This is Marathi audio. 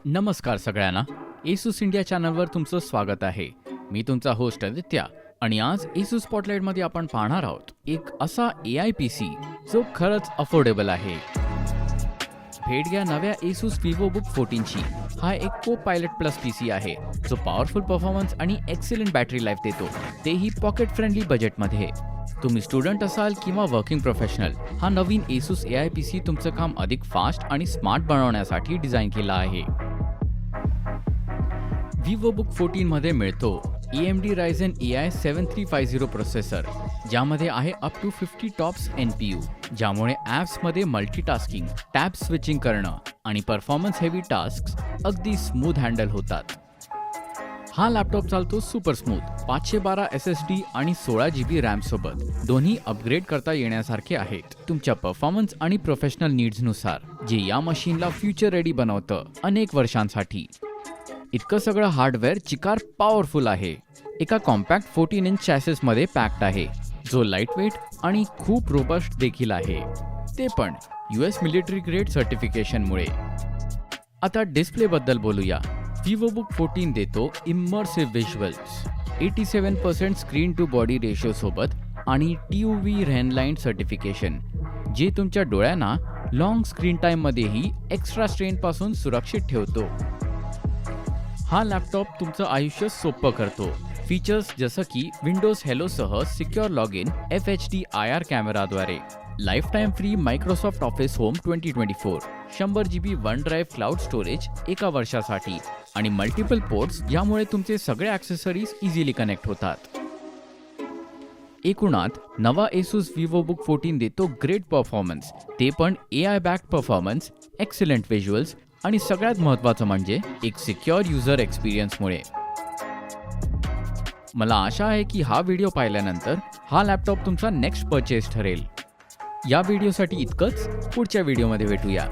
नमस्कार सगळ्यांना. एसूस इंडिया चॅनलवर तुमचं स्वागत आहे. मी तुमचा होस्ट आदित्य आणि आज एसूस स्पॉटलाइटमध्ये आपण पाहणार आहोत एक असा AI PC जो खरंच अफोर्डेबल आहे. भेट घ्या नव्या एसूस विवोबुक 14ची. हा एक को-पायलट प्लस PC आहे जो पॉवरफुल परफॉर्मन्स आणि एक्सिलंट बॅटरी लाईफ देतो, तेही पॉकेट फ्रेंडली बजेटमध्ये. तुम्ही स्टुडंट असाल किंवा वर्किंग प्रोफेशनल, हा नवीन एसूस AI PC तुमचं काम अधिक फास्ट आणि स्मार्ट बनवण्यासाठी डिझाईन केला आहे. विवोबुक 14 मध्ये मिळतो AMD Ryzen AI 7350 प्रोसेसर, ज्यामध्ये आहे अप टू 50 टॉप्स NPU, ज्यामुळे ॲप्समध्ये मल्टीटास्किंग, टॅब स्विचिंग करणं आणि परफॉर्मन्स हेवी टास्क अगदी स्मूथ हँडल होतात. हा लॅपटॉप चालतो सुपर स्मूथ 512 SSD आणि 16 GB रॅम सोबत. दोन्ही अपग्रेड करता येण्यासारखे आहेत तुमच्या परफॉर्मन्स आणि प्रोफेशनल नीड्सनुसार, जे या मशीनला फ्युचर रेडी बनवतं अनेक वर्षांसाठी. इतकं सगळं हार्डवेअर चिकार पॉवरफुल आहे. एका कॉम्पॅक्ट 14 इंच चॅसेसमध्ये पॅक्ड आहे, जो लाईटवेट आणि खूप रोबस्ट देखील आहे, ते पण US मिलिटरी ग्रेड सर्टिफिकेशनमुळे. आता डिस्प्लेबद्दल बोलूया. विवोबुक 14 देतो immersive visuals, 87% screen to body ratio सोबत आणि TUV रेनलाईन सर्टिफिकेशन, जे तुमच्या डोळ्यांना लॉंग स्क्रीन टाईममध्येही एक्स्ट्रा स्ट्रेनपासून सुरक्षित ठेवतो. हा लॅपटॉप तुमचं आयुष्य सोपं करतो. फीचर्स जसं की विंडोज हेलोसह secure log in, FHD IR कॅमेराद्वारे, lifetime free Microsoft Office Home 2024, 100 GB OneDrive cloud storage एका वर्षासाठी आणि मल्टिपल पोर्ट्स, ज्यामुळे तुमचे सगळे ॲक्सेसरीज इझिली कनेक्ट होतात. एकूणात नवा एसूस विवोबुक 14 देतो ग्रेट परफॉर्मन्स, ते पण AI backed performance, excellent visuals आणि सगळ्यात महत्त्वाचं म्हणजे एक सिक्युअर युजर एक्सपिरियन्समुळे. मला आशा आहे की हा व्हिडिओ पाहिल्यानंतर हा लॅपटॉप तुमचा नेक्स्ट परचेस ठरेल. या व्हिडिओसाठी इतकंच. पुढच्या व्हिडिओमध्ये भेटूया.